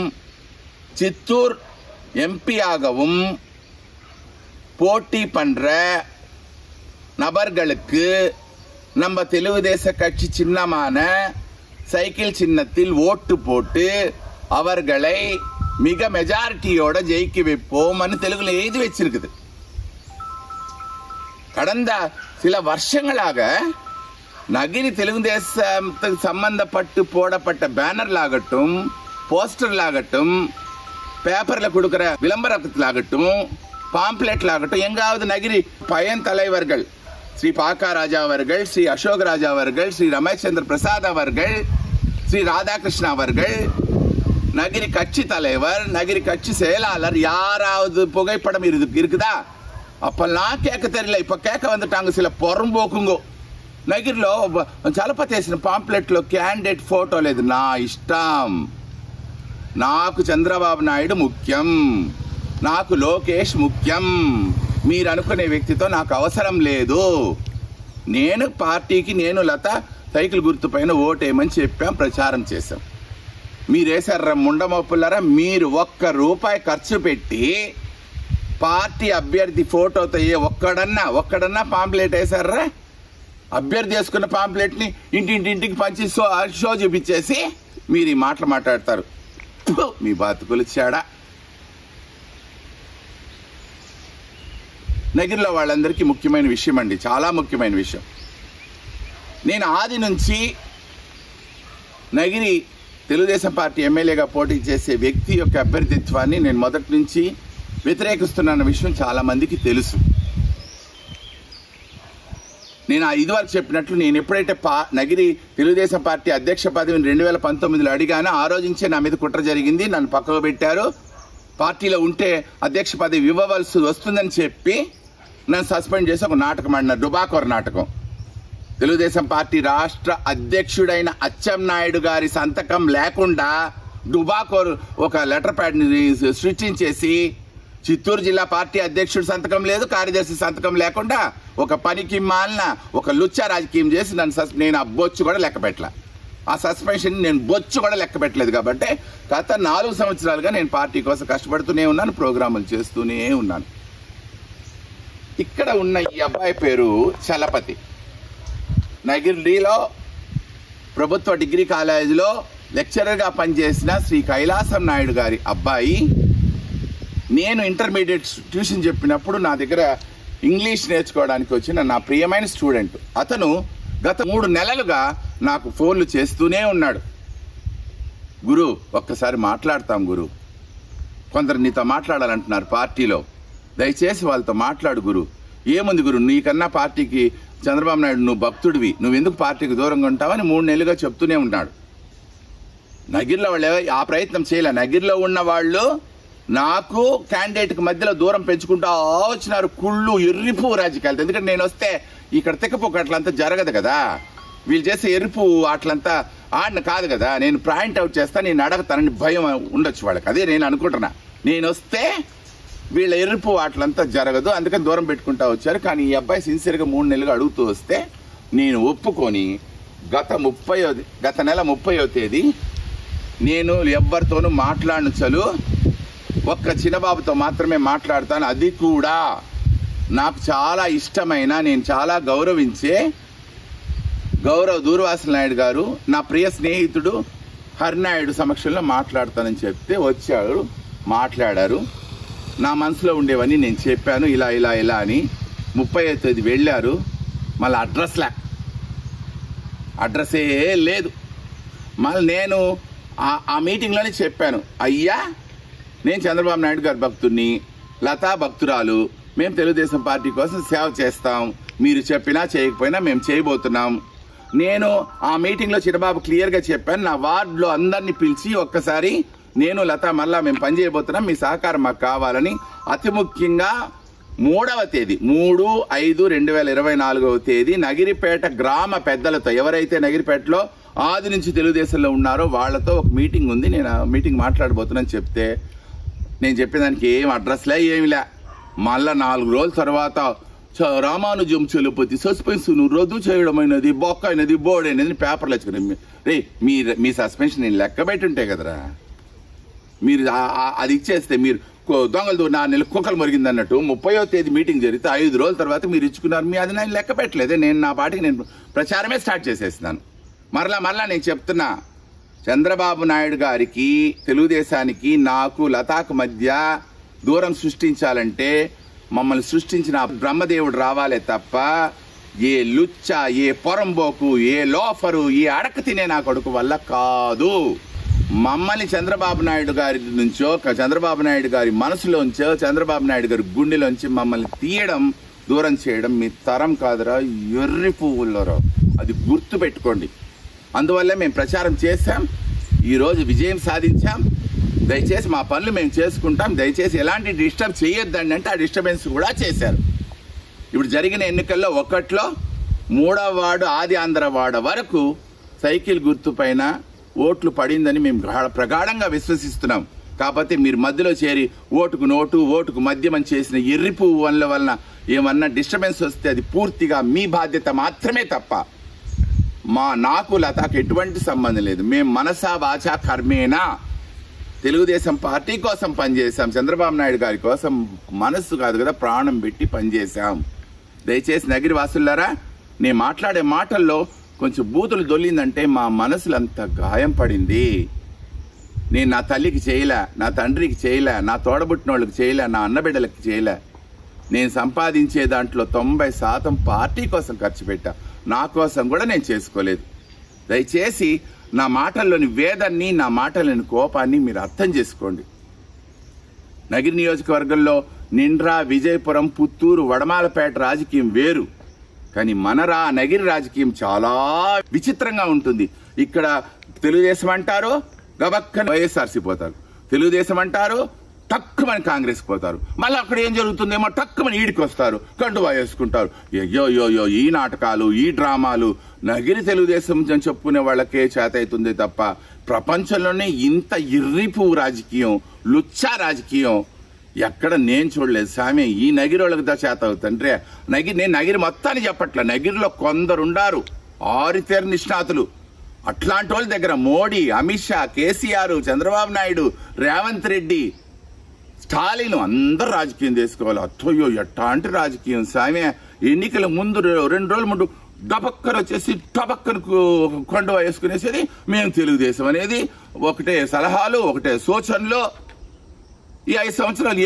சித்தூர் எம்பியாகவும் போட்டி பண்ற நபர்களுக்கு நம்ம தெலுங்குதேச கட்சி சின்னமான சைக்கிள் சின்னத்தில் ஓட்டு போட்டு அவர்களை மிக மெஜாரிட்டியோட ஜெயிக்க வைப்போம்னு தெலுங்குல எழுதி வச்சிருக்குது. கடந்த சில வருஷங்களாக நகிரி தெலுங்குதேசத்துக்கு சம்பந்தப்பட்டு போடப்பட்ட பேனர்லாகட்டும், போஸ்டர்லாகட்டும், பேப்பர்ல கொடுக்கிற விளம்பரத்திலாகட்டும், பாம்ப்ளெட்லாகட்டும், எங்காவது நகிரி பயன் தலைவர்கள் ஸ்ரீ பாக்காராஜா அவர்கள், ஸ்ரீ அசோகராஜா அவர்கள், ஸ்ரீ ரமேஷ் சந்திர பிரசாத் அவர்கள், ஸ்ரீ ராதாகிருஷ்ணா அவர்கள், நகிரி கட்சி தலைவர், நகிரி கட்சி செயலாளர் யாராவது புகைப்படம் இருக்குதா? அப்பெல்லாம் கேட்க தெரியல, இப்ப கேட்க வந்துட்டாங்க சில பொறம்போக்குங்கோ. నగిరిలో చలపతి వేసిన పాంప్లెట్లో క్యాండిడేట్ ఫోటో లేదు. నా ఇష్టం. నాకు చంద్రబాబు నాయుడు ముఖ్యం, నాకు లోకేష్ ముఖ్యం. మీరు అనుకునే వ్యక్తితో నాకు అవసరం లేదు. నేను పార్టీకి, నేను లత సైకిల్ గుర్తుపైన ఓటేయమని చెప్పాం, ప్రచారం చేశాం. మీరేసారా ముండమోపులారా? మీరు ₹1 ఖర్చు పెట్టి పార్టీ అభ్యర్థి ఫోటోతో ఒక్కడన్నా పాంప్లెట్ వేసారా? అభ్యర్థి వేసుకున్న పాంప్లెట్ని ఇంటింటికి పంచి షో చూపించేసి మీరు ఈ మాటలు మాట్లాడతారు. మీ బతుకులు చెడ. నగిరిలో వాళ్ళందరికీ ముఖ్యమైన విషయం అండి, చాలా ముఖ్యమైన విషయం. నేను ఆది నుంచి నగిరి తెలుగుదేశం పార్టీ ఎమ్మెల్యేగా పోటీ చేసే వ్యక్తి యొక్క అభ్యర్థిత్వాన్ని నేను మొదటి నుంచి వ్యతిరేకిస్తున్న విషయం చాలా మందికి తెలుసు. నేను ఇదివరకు చెప్పినట్లు నేను ఎప్పుడైతే నగిరి తెలుగుదేశం పార్టీ అధ్యక్ష పదవిని 2019లో అడిగానో ఆ రోజు నుంచే నా మీద కుట్ర జరిగింది. నన్ను పక్కకు పెట్టారు. పార్టీలో ఉంటే అధ్యక్ష పదవి ఇవ్వవలసి వస్తుందని చెప్పి నన్ను సస్పెండ్ చేసి ఒక నాటకం ఆడినారు, డుబాకోర్ నాటకం. తెలుగుదేశం పార్టీ రాష్ట్ర అధ్యక్షుడైన అచ్చెన్నాయుడు గారి సంతకం లేకుండా డుబాకోర్ ఒక లెటర్ ప్యాడ్ని సృష్టించేసి చిత్తూరు జిల్లా పార్టీ అధ్యక్షుడి సంతకం లేదు, కార్యదర్శి సంతకం లేకుండా ఒక పనికి మాలిన ఒక లుచ్చా రాజకీయం చేసి నేను ఆ బొచ్చు కూడా లెక్క పెట్టలే. ఆ సస్పెన్షన్ నేను బొచ్చు కూడా లెక్క పెట్టలేదు. కాబట్టి గత 4 సంవత్సరాలుగా నేను పార్టీ కోసం కష్టపడుతూనే ఉన్నాను, ప్రోగ్రాములు చేస్తూనే ఉన్నాను. ఇక్కడ ఉన్న ఈ అబ్బాయి పేరు చలపతి. నగిరిలో ప్రభుత్వ డిగ్రీ కాలేజీలో లెక్చరర్గా పనిచేసిన శ్రీ కైలాసం నాయుడు గారి అబ్బాయి. నేను ఇంటర్మీడియట్ ట్యూషన్ చెప్పినప్పుడు నా దగ్గర ఇంగ్లీష్ నేర్చుకోవడానికి వచ్చిన నా ప్రియమైన స్టూడెంట్. అతను గత 3 నెలలుగా నాకు ఫోన్లు చేస్తూనే ఉన్నాడు. గురు, ఒక్కసారి మాట్లాడతాం గురు, కొందరు నీతో మాట్లాడాలంటున్నారు పార్టీలో, దయచేసి వాళ్ళతో మాట్లాడు గురు. ఏముంది గురు, నీకన్నా పార్టీకి చంద్రబాబు నాయుడు నువ్వు భక్తుడివి, నువ్వెందుకు పార్టీకి దూరంగా ఉంటావని 3 నెలలుగా చెప్తూనే ఉన్నాడు. నగిరిలో వాళ్ళు ఆ ప్రయత్నం చేయలే. నగిరిలో ఉన్న వాళ్ళు నాకు క్యాండిడేట్కి మధ్యలో దూరం పెంచుకుంటూ వచ్చినారు. కుళ్ళు ఎర్రిపు రాజకీయాలు. ఎందుకంటే నేను వస్తే ఇక్కడ తిక్కపోక అట్లంతా జరగదు కదా, వీళ్ళు చేసే ఎరుపు అట్లంతా ఆడిన కాదు కదా. నేను పాయింట్ అవుట్ చేస్తా, నేను అడగతానని భయం ఉండొచ్చు వాళ్ళకి. అదే నేను అనుకుంటున్నా, నేను వస్తే వీళ్ళ ఎరుపు అట్లంతా జరగదు, అందుకని దూరం పెట్టుకుంటా వచ్చారు. కానీ ఈ అబ్బాయి సిన్సియర్గా 3 నెలలుగా అడుగుతూ వస్తే నేను ఒప్పుకొని గత నెల 30వ తేదీ నేను ఎవ్వరితోనూ మాట్లాడను చలు, ఒక్క చిన్నబాబుతో మాత్రమే మాట్లాడతాను. అది కూడా నాకు చాలా ఇష్టమైన, నేను చాలా గౌరవించే దూర్వాసుల నాయుడు గారు, నా ప్రియ స్నేహితుడు హరినాయుడు సమక్షంలో మాట్లాడతానని చెప్తే వచ్చాడు, మాట్లాడారు. నా మనసులో ఉండేవన్నీ నేను చెప్పాను, ఇలా ఇలా ఇలా అని. 30వ తేదీ వెళ్ళారు, మళ్ళీ అడ్రస్సే లేదు. మళ్ళీ నేను ఆ మీటింగ్లోనే చెప్పాను, అయ్యా నేను చంద్రబాబు నాయుడు గారి భక్తుడిని, లతా భక్తురాలు, మేము తెలుగుదేశం పార్టీ కోసం సేవ చేస్తాం, మీరు చెప్పినా చేయకపోయినా మేము చేయబోతున్నాం. నేను ఆ మీటింగ్లో చిన్నబాబు క్లియర్గా చెప్పాను, నా వార్డులో అందరినీ పిలిచి ఒక్కసారి నేను లత మళ్ళా మేము పనిచేయబోతున్నాం, మీ సహకారం మాకు కావాలని. అతి ముఖ్యంగా 3వ తేదీ 3/5/2024 తేదీ నగిరిపేట గ్రామ పెద్దలతో, ఎవరైతే నగిరిపేటలో ఆది నుంచి తెలుగుదేశంలో ఉన్నారో వాళ్ళతో ఒక మీటింగ్ ఉంది, నేను ఆ మీటింగ్ మాట్లాడబోతున్నాను చెప్తే, నేను చెప్పేదానికి ఏం అడ్రస్లే ఏమిలే. మళ్ళా 4 రోజుల తర్వాత రామానుజం చలపతి సస్పెన్షన్ రద్దు చేయడమైనది, బొక్కైనది, బోర్డైనది పేపర్లు వచ్చుకున్నాయి. మీ సస్పెన్షన్ నేను లెక్క పెట్టి ఉంటే కదరా, మీరు అది ఇచ్చేస్తే మీరు దొంగలు 4 నెలలు కుక్కలు మురిగింది అన్నట్టు 30వ తేదీ మీటింగ్ జరిగితే 5 రోజుల తర్వాత మీరు ఇచ్చుకున్నారు. అది నేను లెక్క పెట్టలేదే. నేను నా పాటికి నేను ప్రచారమే స్టార్ట్ చేసేస్తున్నాను. మరలా నేను చెప్తున్నా, చంద్రబాబు నాయుడు గారికి, తెలుగుదేశానికి, నాకు, లతాకు మధ్య దూరం సృష్టించాలంటే మమ్మల్ని సృష్టించిన బ్రహ్మదేవుడు రావాలే తప్ప ఏ లుచ్చ, ఏ పొరంబోకు, ఏ లోఫరు, ఏ అడక తినే నా కొడుకు వల్ల కాదు. మమ్మల్ని చంద్రబాబు నాయుడు గారి నుంచో, చంద్రబాబు నాయుడు గారి మనసులోంచో, చంద్రబాబు నాయుడు గారి గుండెలోంచి మమ్మల్ని తీయడం, దూరం చేయడం మీ తరం కాదురా ఎర్రి పువ్వుల్లో. అది గుర్తు పెట్టుకోండి. అందువల్లే మేము ప్రచారం చేశాం, ఈరోజు విజయం సాధించాం. దయచేసి మా పనులు మేము చేసుకుంటాం, దయచేసి ఎలాంటి డిస్టర్బ్ చేయొద్దండి అంటే ఆ డిస్టర్బెన్స్ కూడా చేశారు. ఇప్పుడు జరిగిన ఎన్నికల్లో 1లో 3వ వార్డు ఆది ఆంధ్రవాడ వరకు సైకిల్ గుర్తు పైన ఓట్లు పడిందని మేము ప్రగాఢంగా విశ్వసిస్తున్నాం. కాకపోతే మీరు మధ్యలో చేరి ఓటుకు నోటు, ఓటుకు మద్యం అని చేసిన ఎర్రిపు వలన ఏమన్నా డిస్టర్బెన్స్ వస్తే అది పూర్తిగా మీ బాధ్యత మాత్రమే తప్ప నాకు లతాకు ఎటువంటి సంబంధం లేదు. మేము మనసా వాచా కర్మేనా తెలుగుదేశం పార్టీ కోసం పనిచేసాం. చంద్రబాబు నాయుడు గారి కోసం మనస్సు కాదు కదా, ప్రాణం పెట్టి పనిచేశాం. దయచేసి నగిరి వాసులారా, నేను మాట్లాడే మాటల్లో కొంచెం బూతులు దొల్లిందంటే మా మనసులు అంత గాయం పడింది. నేను నా తల్లికి చేయలే, నా తండ్రికి చేయలే, నా తోడబుట్టిన వాళ్ళకి చేయలే, నా అన్నబిడ్డలకి చేయలే. నేను సంపాదించే దాంట్లో 90% పార్టీ కోసం ఖర్చు పెట్టా. నా కోసం కూడా నేను చేసుకోలేదు. దయచేసి నా మాటల్లోని వేదాన్ని, నా మాటలోని కోపాన్ని మీరు అర్థం చేసుకోండి. నగిరి నియోజకవర్గంలో నిండ్రా, విజయపురం, పుత్తూరు, వడమాలపేట రాజకీయం వేరు. కానీ నగిరి రాజకీయం చాలా విచిత్రంగా ఉంటుంది. ఇక్కడ తెలుగుదేశం అంటారు, గబక్కని వైఎస్ఆర్సీ పోతారు. తెలుగుదేశం అంటారు, టక్కుమని కాంగ్రెస్ పోతారు. మళ్ళీ అక్కడ ఏం జరుగుతుందేమో టక్కుమని ఈడికి వస్తారు, కండువా వేసుకుంటారు. అయ్యో ఈ నాటకాలు, ఈ డ్రామాలు నగిరి తెలుగుదేశం అని చెప్పుకునే వాళ్ళకే చేత అవుతుంది తప్ప ప్రపంచంలోనే ఇంత ఇర్రిపు రాజకీయం, లుచ్చా రాజకీయం ఎక్కడ నేను చూడలేదు స్వామి. ఈ నగిరి వాళ్ళకి చేత అవుతుంటే నేను నగిరి మొత్తాన్ని చెప్పట్లే. నగిరిలో కొందరుండారు ఆరితేరు నిష్ణాతులు. అట్లాంటి వాళ్ళ దగ్గర మోడీ, అమిత్ షా, కేసీఆర్, చంద్రబాబు నాయుడు, రేవంత్ రెడ్డి, స్టాలిన్ అందరు రాజకీయం చేసుకోవాలి. అత్తయ్యో ఎట్లాంటి రాజకీయం స్వామి. ఎన్నికల ముందు 2 రోజుల ముందు డబక్కన వచ్చేసి టబక్కను కొండ వేసుకునేసేది మేము తెలుగుదేశం అనేది. ఒకటే సలహాలు, ఒకటే సూచనలు. ఈ 5 సంవత్సరాలు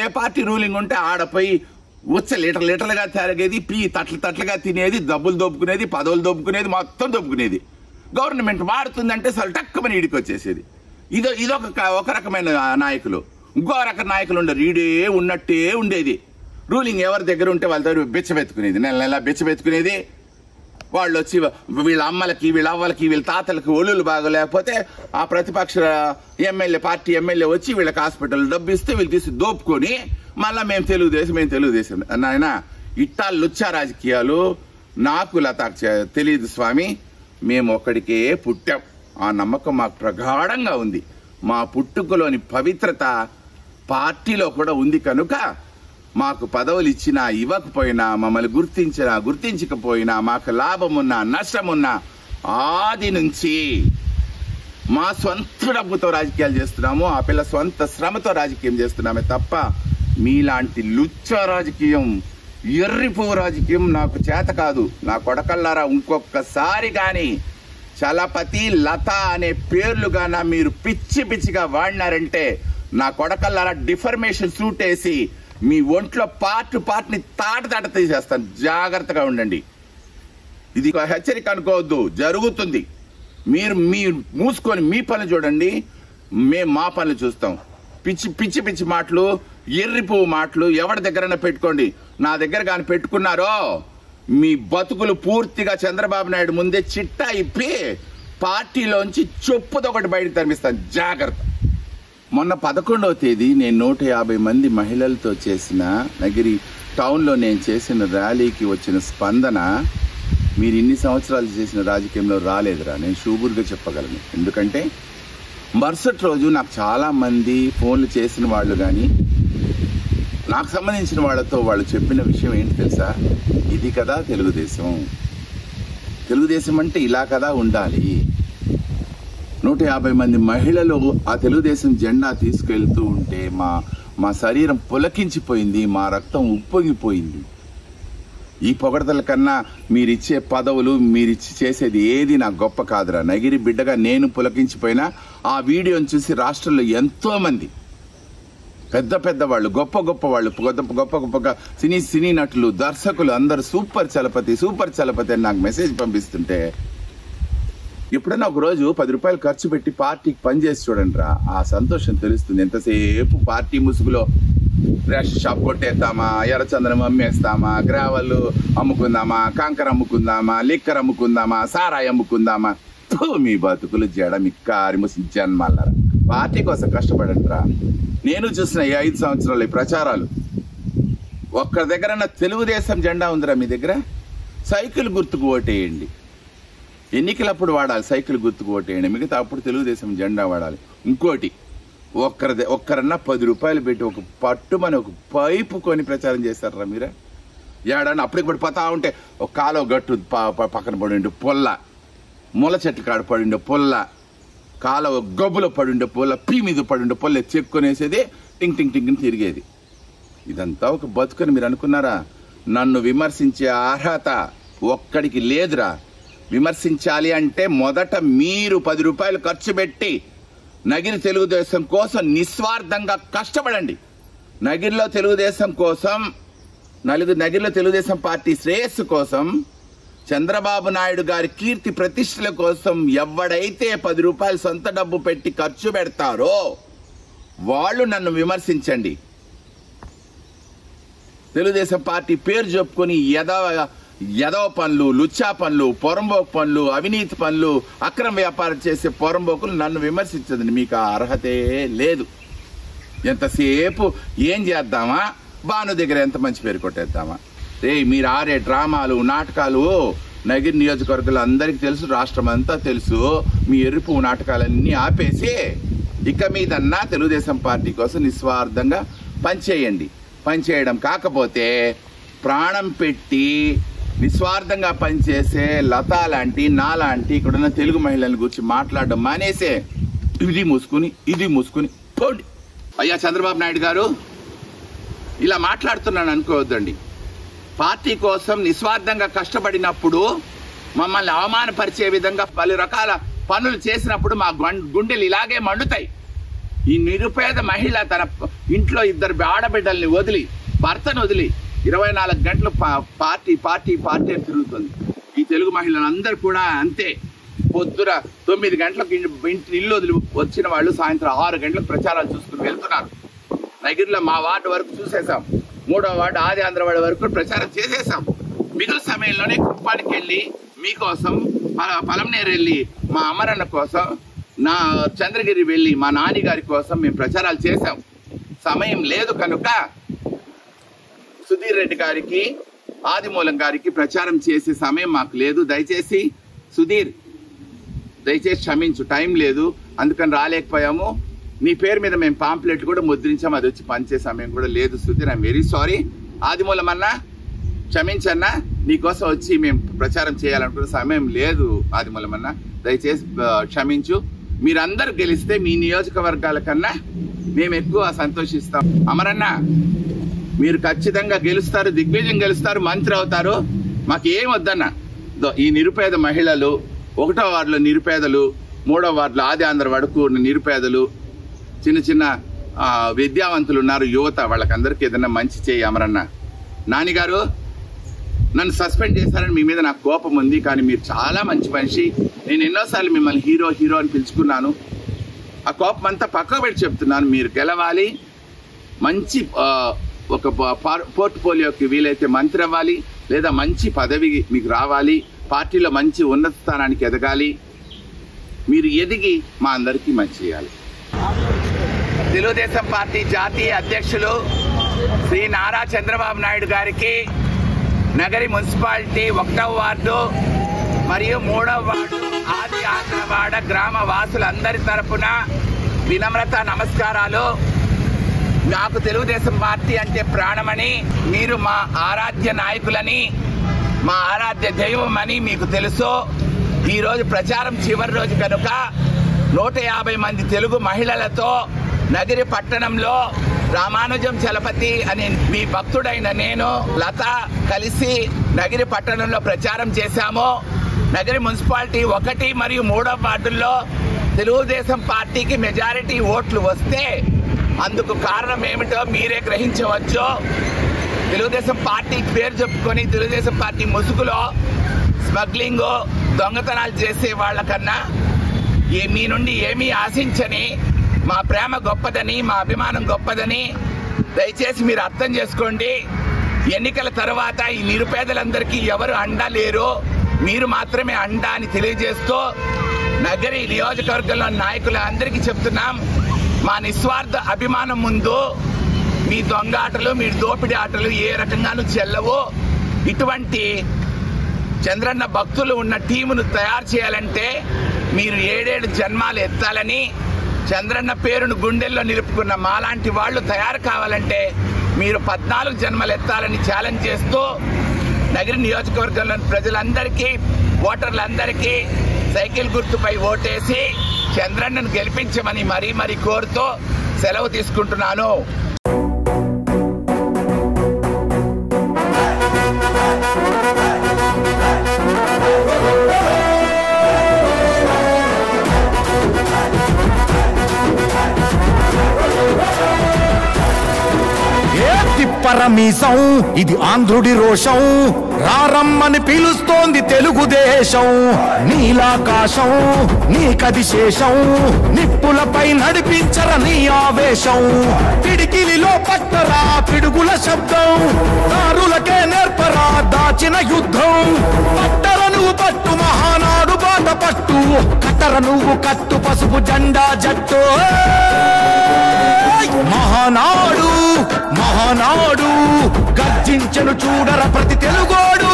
ఏ పార్టీ రూలింగ్ ఉంటే ఆడపోయి లీటర్లుగా తిరిగేది, తట్లుగా తినేది, డబ్బులు దొబ్బుకునేది, పదవులు దొబ్బుకునేది, మొత్తం దొబ్బుకునేది. గవర్నమెంట్ మారుతుందంటే అసలు టక్కుమని ఈడికి వచ్చేసేది. ఒక రకమైన నాయకులు. ఇంకో రకం నాయకులు ఉండరు. ఈడే ఉన్నట్టే ఉండేది. రూలింగ్ ఎవరి దగ్గర ఉంటే వాళ్ళ దగ్గర బెచ్చబెత్తుకునేది, నెల బెచ్చబెత్తుకునేది. వాళ్ళు వచ్చి వీళ్ళ అమ్మలకి, వీళ్ళ అవ్వలకి, వీళ్ళ తాతలకి ఒళ్ళు బాగోలేకపోతే ఆ ప్రతిపక్ష పార్టీ ఎమ్మెల్యే వచ్చి వీళ్ళకి హాస్పిటల్ డబ్బు ఇస్తే వీళ్ళు తీసి దోపుకొని మళ్ళీ మేము తెలుగుదేశం నాయన. ఇట్టా లుచ్చా రాజకీయాలు నాకు లతాకు తెలియదు స్వామి. మేము ఒక్కడికే పుట్టాం. ఆ నమ్మకం మాకు ప్రగాఢంగా ఉంది. మా పుట్టుకలోని పవిత్రత పార్టీలో కూడా ఉంది కనుక మాకు పదవులు ఇచ్చినా ఇవ్వకపోయినా, మమ్మల్ని గుర్తించకపోయినా, మాకు లాభమున్నా నష్టమున్నా ఆది నుంచి మా స్వంత డబ్బుతో రాజకీయాలు చేస్తున్నాము. ఆ పిల్ల స్వంత శ్రమతో రాజకీయం చేస్తున్నామే తప్ప మీలాంటి లుచ్చ రాజకీయం, ఎర్రిపో రాజకీయం నాకు చేత కాదు. నా కొడకల్లారా, ఇంకొకసారి కానీ చలపతి, లత అనే పేర్లుగానా మీరు పిచ్చిగా వాడినారంటే నా కొడకల్లారా డిఫర్మేషన్ సూట్ వేసి మీ ఒంట్లో పార్ట్ని తాట తీసేస్తాను. జాగ్రత్తగా ఉండండి. ఇది హెచ్చరిక అనుకోవద్దు, జరుగుతుంది. మీరు మూసుకొని మీ పనులు చూడండి, మేము మా పనులు చూస్తాం. పిచ్చి మాటలు, ఎర్రిపువ్వు మాటలు ఎవరి దగ్గరైనా పెట్టుకోండి. నా దగ్గర కానీ పెట్టుకున్నారో మీ బతుకులు పూర్తిగా చంద్రబాబు నాయుడు ముందే చిట్టా ఇప్పి పార్టీలోంచి చెప్పుదొకటి బయటకు తరిమిస్తాను. జాగ్రత్త. మొన్న 11వ తేదీ నేను 150 మంది మహిళలతో చేసిన నగిరి టౌన్లో నేను చేసిన ర్యాలీకి వచ్చిన స్పందన మీరు ఇన్ని సంవత్సరాలు చేసిన రాజకీయంలో రాలేదురా. నేను షూబుర్గా చెప్పగలను. ఎందుకంటే మరుసటి రోజు నాకు చాలామంది ఫోన్లు చేసిన వాళ్ళు కానీ నాకు సంబంధించిన వాళ్ళతో వాళ్ళు చెప్పిన విషయం ఏంటి తెలుసా? ఇది కదా తెలుగుదేశం అంటే ఇలా కదా ఉండాలి. 150 మంది మహిళలు ఆ తెలుగుదేశం జెండా తీసుకెళ్తూ ఉంటే మా శరీరం పులకించిపోయింది, మా రక్తం ఉప్పొంగిపోయింది. ఈ పొగడతల కన్నా మీరిచ్చే పదవులు, మీరిచ్చి చేసేది ఏది నాకు గొప్ప కాదురా. నగిరి బిడ్డగా నేను పులకించిపోయినా ఆ వీడియోని చూసి రాష్ట్రంలో ఎంతో మంది పెద్ద వాళ్ళు, గొప్ప వాళ్ళు, గొప్పగా సినీ నటులు, దర్శకులు అందరూ సూపర్ చలపతి అని నాకు మెసేజ్ పంపిస్తుంటే ఎప్పుడైనా ఒక రోజు 10 రూపాయలు ఖర్చు పెట్టి పార్టీకి పనిచేసి చూడండి రా. ఆ సంతోషం తెలుస్తుంది. ఎంతసేపు పార్టీ ముసుగులో రేషన్ షాప్ కొట్టేద్దామా, ఎర్రచందనం అమ్మేస్తామా, గ్రావెల్ అమ్ముకుందామా, కంకర అమ్ముకుందామా, లిక్కర్ అమ్ముకుందామా, సారాయి అమ్ముకుందామా. మీ బతుకులు మిక్కారి ముసి జన్మాలరా. పార్టీ కోసం కష్టపడండి రా. నేను చూసిన ఈ 5 సంవత్సరాలు ప్రచారాలు ఒక్కరి దగ్గర తెలుగుదేశం జెండా ఉందిరా మీ దగ్గర? సైకిల్ గుర్తుకు ఓటేయండి. ఎన్నికలప్పుడు వాడాలి సైకిల్ గుర్తుకు ఓటేయండి, మిగతా అప్పుడు తెలుగుదేశం జెండా వాడాలి. ఇంకోటి, ఒక్కరన్నా 10 రూపాయలు పెట్టి ఒక పట్టుమని ఒక పైపు కొని ప్రచారం చేస్తారా మీరా? ఏడన్నా అప్పటికి పోతా ఉంటే ఒక కాలువ గట్టు పక్కన పడి పొల్ల ముళ్ళ చెట్టు కాడ పడిండే పుల్ల, కాలువ గబ్బులో పడిండే పుల్ల, పీ మీద పడిండే పుల్ల చెక్కునేసేది, టింగ్ టింగ్ టింగ్ తిరిగేది. ఇదంతా ఒక బతుకని మీరు అనుకున్నారా? నన్ను విమర్శించే అర్హత ఒక్కడికి లేదురా. విమర్శించాలి అంటే మొదట మీరు 10 రూపాయలు ఖర్చు పెట్టి నగిరి తెలుగుదేశం కోసం నిస్వార్థంగా కష్టపడండి. నగిరిలో తెలుగుదేశం కోసం, నగిరిలో తెలుగుదేశం పార్టీ శ్రేయస్సు కోసం, చంద్రబాబు నాయుడు గారి కీర్తి ప్రతిష్టల కోసం ఎవడైతే 10 రూపాయలు సొంత డబ్బు పెట్టి ఖర్చు పెడతారో వాళ్ళు నన్ను విమర్శించండి. తెలుగుదేశం పార్టీ పేరు చెప్పుకొని ఎదవ పనులు, లుచ్చా పనులు, పొరంబోకు పనులు, అవినీతి పనులు, అక్రమ వ్యాపారం చేసే పొరంబోకులు నన్ను విమర్శించదండి. మీకు ఆ అర్హతే లేదు. ఎంతసేపు ఏం చేద్దామా, బాను దగ్గర ఎంత మంచి పేరు కొట్టేద్దామా. మీరు ఆడే డ్రామాలు, నాటకాలు నగిరి నియోజకవర్గాలు అందరికీ తెలుసు, రాష్ట్రం అంతా తెలుసు. మీ ఎరుపు నాటకాలన్నీ ఆపేసి ఇక మీదన్నా తెలుగుదేశం పార్టీ కోసం నిస్వార్థంగా పనిచేయండి. పనిచేయడం కాకపోతే ప్రాణం పెట్టి నిస్వార్థంగా పనిచేసే లతా లాంటి, నాలాంటి ఇక్కడున్న తెలుగు మహిళల గురించి మాట్లాడడం మానేసే ఇది మూసుకుని పోండి. అయ్యా చంద్రబాబు నాయుడు గారు, ఇలా మాట్లాడుతున్నాను అనుకోవద్దండి. పార్టీ కోసం నిస్వార్థంగా కష్టపడినప్పుడు మమ్మల్ని అవమానపరిచే విధంగా పలు రకాల పనులు చేసినప్పుడు మా గుండెలు ఇలాగే మండుతాయి. ఈ నిరుపేద మహిళ తన ఇంట్లో 2 ఆడబిడ్డల్ని వదిలి, భర్తను వదిలి 24 గంటలు పార్టీ అని తిరుగుతుంది. ఈ తెలుగు మహిళలందరూ కూడా అంతే. పొద్దున 9 గంటలకు ఇల్లు వదిలి వచ్చిన వాళ్ళు సాయంత్రం 6 గంటలకు ప్రచారాలు చూసుకుని వెళ్తున్నారు. నగిరిలో మా వార్డు వరకు చూసేసాం, 3వ వార్డు ఆది ఆంధ్రవాడ వరకు ప్రచారం చేసేసాం. మిగులు సమయంలోనే కుప్పానికి వెళ్ళి మీకోసం, పలంనేరు వెళ్ళి మా అమరన్న కోసం, నా చంద్రగిరి వెళ్ళి మా నాన్నగారి కోసం మేము ప్రచారాలు చేశాం. సమయం లేదు కనుక సుధీర్ రెడ్డి గారికి, ఆదిమూలం గారికి ప్రచారం చేసే సమయం మాకు లేదు. దయచేసి సుధీర్, దయచేసి క్షమించు, టైం లేదు, అందుకని రాలేకపోయాము. నీ పేరు మీద మేము పాంప్లెట్ కూడా ముద్రించాము, అది వచ్చి పనిచే సమయం కూడా లేదు. Sudheer, I'm very sorry. Adimulam అన్నా క్షమించన్నా, నీకోసం వచ్చి మేము ప్రచారం చేయాలనుకున్న సమయం లేదు. ఆదిమూలం అన్నా దయచేసి క్షమించు. మీరందరూ గెలిస్తే మీ నియోజకవర్గాల కన్నా మేము ఎక్కువ సంతోషిస్తాం. అమరన్న, మీరు ఖచ్చితంగా గెలుస్తారు, దిగ్విజయం గెలుస్తారు, మంత్రి అవుతారు. మాకు ఏం వద్దన్న. ఈ నిరుపేద మహిళలు, 1వ వార్డులో నిరుపేదలు, 3వ వార్డులో ఆది ఆంధ్రవాడకు నిరుపేదలు, చిన్న విద్యావంతులు ఉన్నారు, యువత, వాళ్ళకందరికీ ఏదైనా మంచి చేయి అమరన్న. నానిగారు, నన్ను సస్పెండ్ చేశారని మీ మీద నాకు కోపం ఉంది, కానీ మీరు చాలా మంచి మనిషి. నేను ఎన్నోసార్లు మిమ్మల్ని హీరో అని పిలుచుకున్నాను. ఆ కోపం అంతా పక్కకు పెట్టి చెప్తున్నాను. మీరు గెలవాలి, మంచి ఒక పోర్ట్ఫోలియోకి వీలైతే మంత్రి అవ్వాలి, లేదా మంచి పదవి మీకు రావాలి, పార్టీలో మంచి ఉన్నత స్థానానికి ఎదగాలి. మీరు ఎదిగి మా అందరికీ మంచి చేయాలి. తెలుగుదేశం పార్టీ జాతీయ అధ్యక్షులు శ్రీ నారా చంద్రబాబు నాయుడు గారికి నగరి మున్సిపాలిటీ 1వ వార్డు మరియు 3వ వార్డు ఆది ఆంధ్రవాడ గ్రామ వాసులందరి తరపున వినమ్రత నమస్కారాలు. నాకు తెలుగుదేశం పార్టీ అంటే ప్రాణమని, మీరు మా ఆరాధ్య నాయకులని, మా ఆరాధ్య దైవం అని మీకు తెలుసు. ఈరోజు ప్రచారం చివరి రోజు కనుక 150 మంది తెలుగు మహిళలతో నగిరి పట్టణంలో రామానుజం చలపతి అనే మీ భక్తుడైన నేను, లత కలిసి నగిరి పట్టణంలో ప్రచారం చేశాము. నగిరి మున్సిపాలిటీ 1 మరియు 3వ వార్డుల్లో తెలుగుదేశం పార్టీకి మెజారిటీ ఓట్లు వస్తే అందుకు కారణం ఏమిటో మీరే గ్రహించవచ్చు. తెలుగుదేశం పార్టీ పేరు చెప్పుకొని తెలుగుదేశం పార్టీ ముసుగులో స్మగ్లింగ్, దొంగతనాలు చేసే వాళ్ళకన్నా మీ నుండి ఏమీ ఆశించని మా ప్రేమ గొప్పదని, మా అభిమానం గొప్పదని దయచేసి మీరు అర్థం చేసుకోండి. ఎన్నికల తర్వాత ఈ నిరుపేదలందరికీ ఎవరు అండా లేరు, మీరు మాత్రమే అండా అని తెలియజేస్తూ నగరి నియోజకవర్గంలో నాయకులందరికీ చెప్తున్నాం, మా నిస్వార్థ అభిమానం ముందు మీ దొంగ ఆటలు, మీ దోపిడీ ఆటలు ఏ రకంగానూ చెల్లవు. ఇటువంటి చంద్రన్న భక్తులు ఉన్న టీమును తయారు చేయాలంటే మీరు 7 జన్మాలు ఎత్తాలని, చంద్రన్న పేరును గుండెల్లో నిలుపుకున్న మాలాంటి వాళ్ళు తయారు కావాలంటే మీరు 14 జన్మలు ఎత్తాలని ఛాలెంజ్ చేస్తూ నగరి నియోజకవర్గంలోని ప్రజలందరికీ, ఓటర్లందరికీ సైకిల్ గుర్తుపై ఓటేసి చంద్రన్నను గెలిపించమని మరీ కోరుతూ సెలవు తీసుకుంటున్నాను. తిప్పరమీసం ఇది ఆంధ్రుడి రోషం, రారమ్మని పిలుస్తోంది తెలుగుదేశం. నీలాకాశం నీకది శేషం, నిప్పులపై నడిపించర నీ ఆవేశం. పిడికిలిలో పట్టరా పిడుగుల శబ్దం, దారులకే నేర్పరా దాచిన యుద్ధం. పట్టర నువ్వు పట్టు మహానాడు బాట పట్టు, కట్టర నువ్వు కట్టు పసుపు జెండా జట్టు. మహానాడు మహానాడు గర్జించను చూడర ప్రతి తెలుగోడు.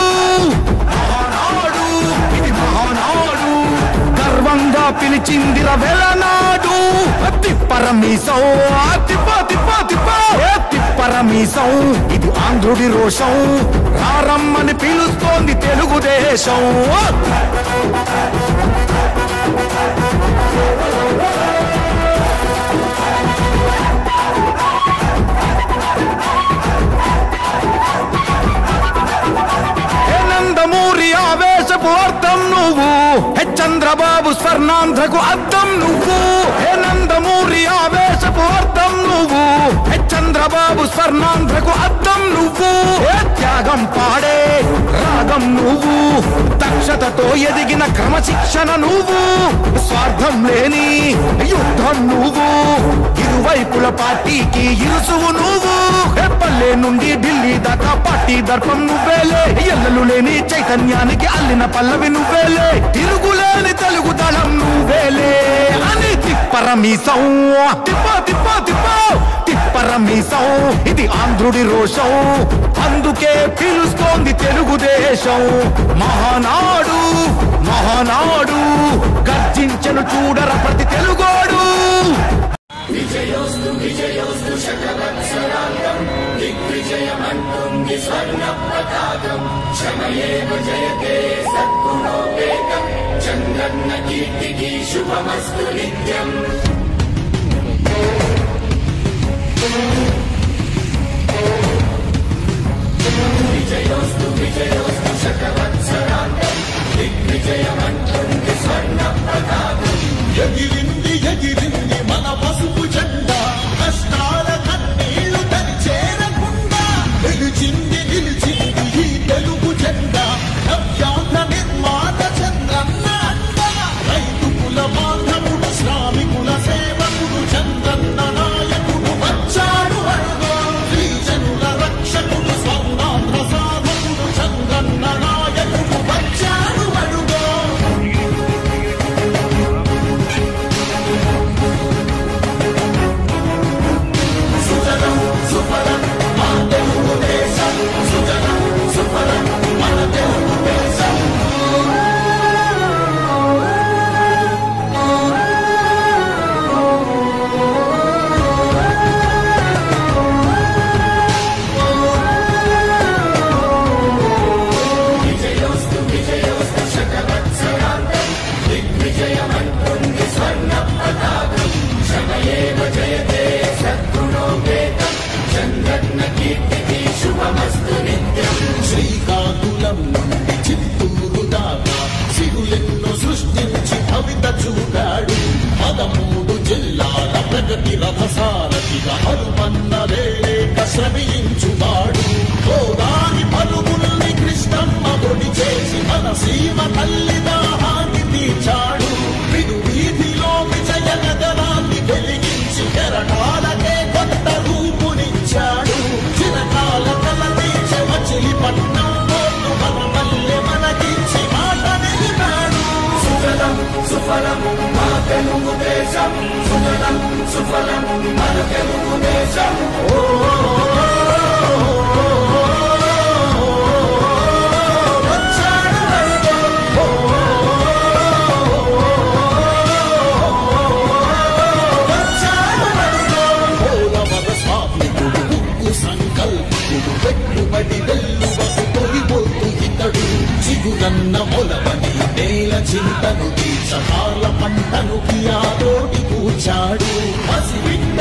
మహానాడు ఇది మహానాడు, గర్వంగా పిలిచిందిర వెలనాడు. తిప్పరమీసం తిప్పరమీసం ఇది ఆంధ్రుడి రోషం, రారమ్మని పిలుస్తోంది తెలుగుదేశం. నందమూరి ఆవేశపు అర్థం నువ్వు, చంద్రబాబు స్వర్ణాంధ్రకు అర్థం నువ్వు. నందమూరి ఆవేశపు అర్థం నువ్వు, చంద్రబాబు స్వర్ణాంధ్రకు అర్థం నువ్వు. త్యాగం పాడే రాగం నువ్వు, దక్షతతో ఎదిగిన క్రమశిక్షణ నువ్వు. స్వార్థం లేని యుద్ధం నువ్వు, ఇరువైపుల పార్టీకి ఇరుసువు నువ్వు. పల్లె నుండి ఢిల్లీ దాకా పార్టీ దర్పం నువ్వేలే, ఎల్లలు లేని చైతన్యానికి అల్లిన పల్లవి నువ్వేలే. తిరుగులేని తెలుగు దళం నువ్వేలే అని తిప్పరమీసం తిప్పరమీసం ఇది ఆంధ్రుడి రోషం, అందుకే పిలుస్తోంది తెలుగుదేశం. మహానాడు మహానాడు గర్జించను చూడర ప్రతి తెలుగోడు. విజయోస్తు విజయోస్తు శతవత్సరాంతం, దిగ్విజయమంటుంది స్వర్ణ పతాకం. క్షమయేవ జయతే సద్గుణోపేతం, చంద్రన్న కీర్తికి శుభమస్తు నిత్యం. విజయోస్తు విజయోస్తు శతవత్సరాంతం, దిగ్విజయమంటుంది స్వర్ణ పతాకం. ఎగిరింది ఎగిరింది మన పసుపు జెండా, కష్టాల కన్నీళ్లు తరిచేరకుండా. నిలిచింది నిలిచింది ఈ తెలుగు జెండా, నవ్యాంధ్ర నిర్మాత చంద్రన్న అండ. రైతు కుల బాంధవుడు శ్రామికుల సేవకుడు చంద్రన్న నాయకుడు వచ్చాడు అడుగో. శ్రీజనుల రక్షకుడు స్వర్ణాంధ్ర సాధకుడు చంద్రన్న నాయకుడు వచ్చాడు అడుగో. శ్రీకాకుళం నుండి చిత్తూరు దాకా సిరులెన్నో సృష్టించి భవిత చూపాడు. 13 జిల్లాల ప్రగతి రథసారథిగా హనుమన్నలేక శ్రమించువాడు. గోదారి పలుగుల్ని కృష్ణమ్మ ఒడి చేసి మన సీమ తల్లి దాహాన్ని తీర్చాడు. విను వీధిలో విజయ నగరాన్ని వెలిగించి కెరటాలకే కొత్త రూపునిచ్చాడు. చిరకాల కల తీర్చే మచిలీపట్నం పోర్టు మన పల్లె మనకిచ్చి మాట నిలిపాడు. సుజలం సుఫలం మా తెలుగు దేశం, సుజలం సుఫలం మన తెలుగు దేశం. పెట్టుబడి వెల్లువకు తొలిపోతు ఇతడు, చిగురన్న మొలవని నేల చింతను తీర్చకాల పంటను కియాతోటి కూర్చాడు పసిబిడ్డ